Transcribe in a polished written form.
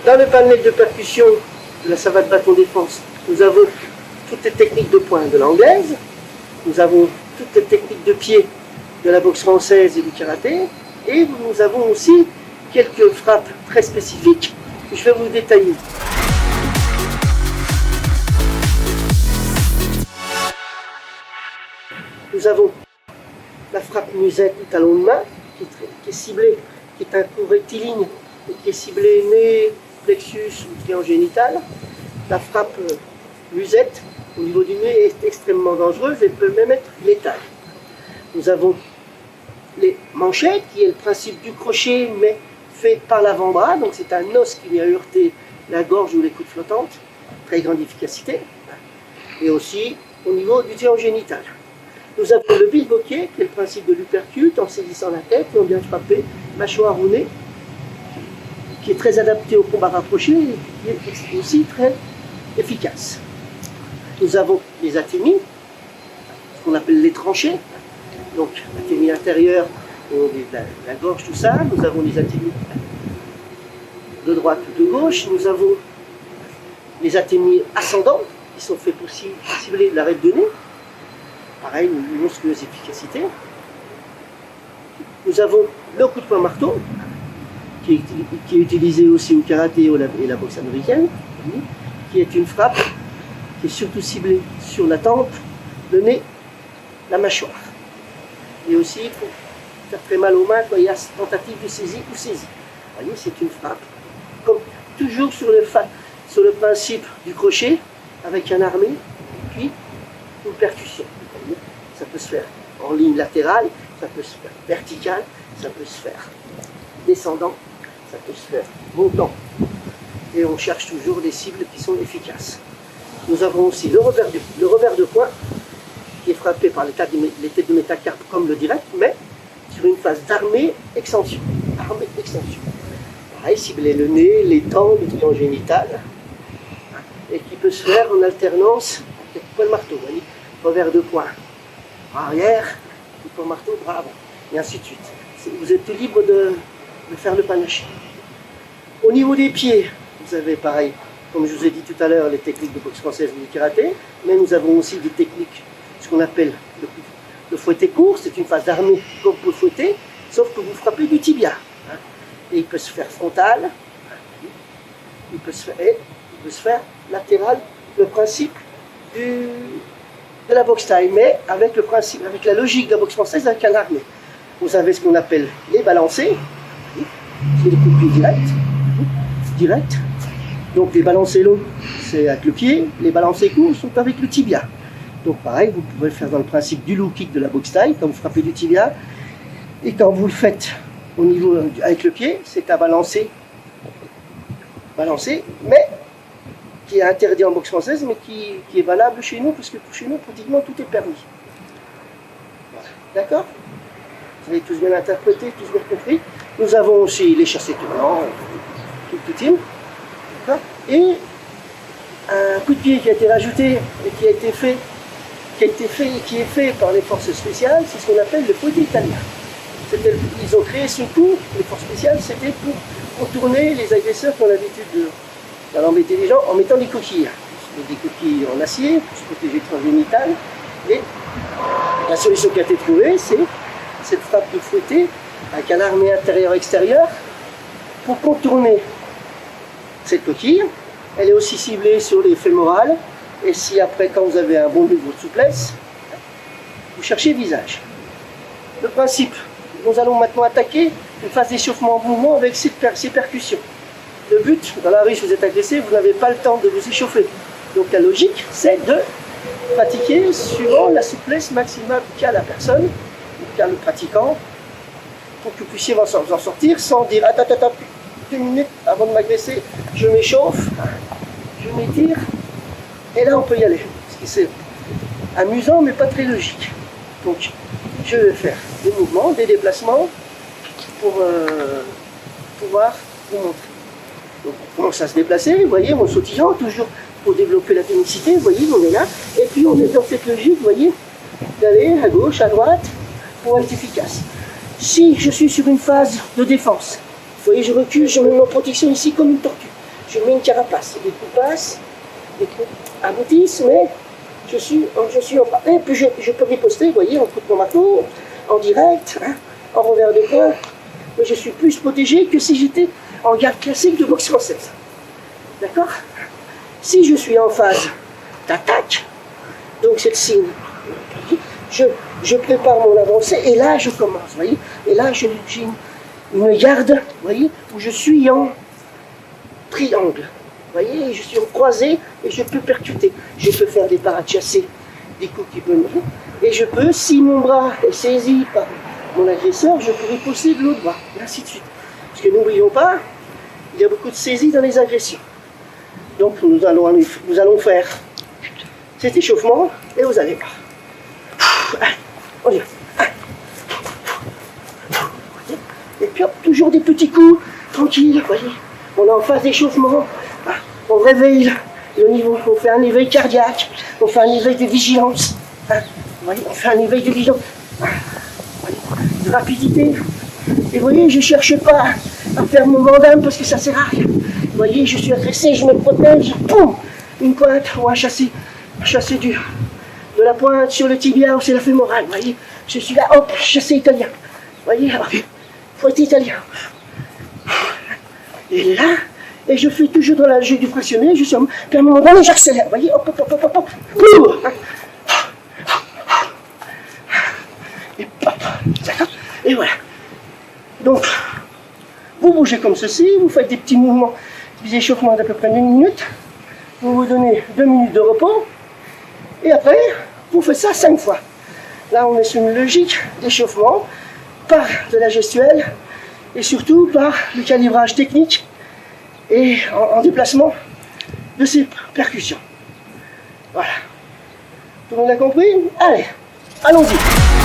Dans le panel de percussion de la savate bâton défense, nous avons toutes les techniques de poing de l'anglaise, nous avons toutes les techniques de pied de la boxe française et du karaté, et nous avons aussi quelques frappes très spécifiques que je vais vous détailler. Nous avons la frappe musette ou talon de main qui est ciblée, qui est un coup rectiligne et qui est ciblé nez, plexus ou triangle génital. La frappe musette au niveau du nez est extrêmement dangereuse et peut même être létale. Nous avons les manchettes, qui est le principe du crochet, mais fait par l'avant-bras. Donc c'est un os qui vient heurter la gorge ou les coudes flottantes. Très grande efficacité. Et aussi au niveau du triangle génital. Nous avons le bilboquet, qui est le principe de l'uppercut, en saisissant la tête, et on vient frapper mâchoire ou nez, qui est très adapté au combat rapproché et qui est aussi très efficace. Nous avons les atémies, ce qu'on appelle les tranchées, donc l'atémie intérieure, la gorge, tout ça. Nous avons les atémies de droite ou de gauche. Nous avons les atémies ascendantes, qui sont faits pour cibler l'arête de nez. Pareil, une monstrueuse efficacité. Nous avons le coup de poing marteau, qui est utilisé aussi au karaté et la boxe américaine, qui est une frappe qui est surtout ciblée sur la tempe, le nez, la mâchoire. Et aussi pour faire très mal aux mains quand il y a tentative de saisie ou saisie. Vous voyez, c'est une frappe, comme toujours sur le principe du crochet, avec un armé, puis une percussion. Ça peut se faire en ligne latérale, ça peut se faire verticale, ça peut se faire descendant, ça peut se faire montant. Et on cherche toujours des cibles qui sont efficaces. Nous avons aussi le revers de poing, qui est frappé par les têtes de métacarpe comme le direct, mais sur une phase d'armée-extension. Armée-extension. Pareil, cibler le nez, les dents, le triangle génital, et qui peut se faire en alternance avec le marteau. Vous voyez, revers de poing, bras arrière, coup de poing marteau, bras avant, et ainsi de suite. Vous êtes libre de faire le panaché. Au niveau des pieds, vous avez pareil, comme je vous ai dit tout à l'heure, les techniques de boxe française et du karaté, mais nous avons aussi des techniques, ce qu'on appelle le fouetté court, c'est une phase d'armée comme pour le fouetter, sauf que vous frappez du tibia. Et il peut se faire frontal, il peut se faire latéral, le principe de la boxe thaï, mais avec la logique de la boxe française avec un armé. Vous avez ce qu'on appelle les balancés, c'est les coups de pied directs. Donc les balancés longs, c'est avec le pied, les balancés courts sont avec le tibia. Donc pareil, vous pouvez le faire dans le principe du low kick de la boxe thaï, quand vous frappez du tibia, et quand vous le faites au niveau avec le pied, c'est à balancer, mais qui est interdit en boxe française, mais qui est valable chez nous, parce que chez nous, pratiquement tout est permis. Voilà. D'accord? Vous avez tous bien interprété, tous bien compris. Nous avons aussi les chassés tournants, tout team. Et un coup de pied qui a été rajouté et qui est fait par les forces spéciales, c'est ce qu'on appelle le fouetté italien. Ils ont créé ce coup, les forces spéciales, c'était pour contourner les agresseurs qui ont l'habitude d'embêter les gens en mettant des coquilles. Des coquilles en acier pour se protéger du triangle génital. Et la solution qui a été trouvée, c'est cette frappe de fouetté avec un armé intérieur-extérieur pour contourner cette coquille. Elle est aussi ciblée sur les fémorales. Et si après, quand vous avez un bon niveau de souplesse, vous cherchez visage. Le principe, nous allons maintenant attaquer une phase d'échauffement en mouvement avec ces percussions. Le but, dans la rue, si vous êtes agressé, vous n'avez pas le temps de vous échauffer. Donc la logique, c'est de pratiquer suivant la souplesse maximale qu'a la personne, qu'a le pratiquant, pour que vous puissiez vous en sortir sans dire attends, 2 minutes avant de m'agresser, je m'échauffe, je m'étire, et là on peut y aller. Parce que c'est amusant mais pas très logique. Donc je vais faire des mouvements, des déplacements pour pouvoir vous montrer. Donc on commence à se déplacer, vous voyez, en sautillant, toujours pour développer la tonicité, vous voyez, on est là, et puis on est dans cette logique, vous voyez, d'aller à gauche, à droite, pour être efficace. Si je suis sur une phase de défense, vous voyez, je recule, je me mets en protection ici comme une tortue. je mets une carapace. Des coups passent, des coups aboutissent, mais je suis en partie. Et puis je peux riposter, vous voyez, en coup de mon marteau, en direct, hein, en revers de poing. Mais je suis plus protégé que si j'étais en garde classique de boxe française. D'accord? Si je suis en phase d'attaque, donc c'est le signe. Je prépare mon avancée et là je commence, vous voyez. Et là j'ai une garde, vous voyez, où je suis en triangle. Vous voyez, je suis en croisée et je peux percuter. Je peux faire des parades chassées, des coups qui peuvent me... Et je peux, si mon bras est saisi par mon agresseur, je peux riposter de l'autre bras, et ainsi de suite. Parce que n'oublions pas, il y a beaucoup de saisies dans les agressions. Donc nous allons faire cet échauffement et vous allez voir. Allez, on y va. Et puis hop, toujours des petits coups, tranquilles, vous voyez. On est en phase d'échauffement, on réveille le niveau, on fait un éveil cardiaque, on fait un éveil de vigilance. Vous voyez, on fait un éveil de vigilance. De rapidité. Et vous voyez, je ne cherche pas à faire mon vandame parce que ça sert à rien. Vous voyez, je suis agressé, je me protège, poum, une pointe ou un chassé de la pointe sur le tibia ou c'est la fémorale. Vous voyez, je suis là, hop, chassé italien. Vous voyez, fouette italien. Et là, et je fais toujours dans la jeu du fractionné, je suis puis à un moment donné, j'accélère. Vous voyez, hop, hop, hop, hop, hop, poum. Et hop, d'accord. Et voilà. Donc, vous bougez comme ceci, vous faites des petits mouvements, des échauffements d'à peu près 1 minute, vous vous donnez 2 minutes de repos, et après, vous faites ça 5 fois. Là, on est sur une logique d'échauffement par de la gestuelle, et surtout par le calibrage technique et en déplacement de ces percussions. Voilà. Tout le monde a compris? Allez, allons-y.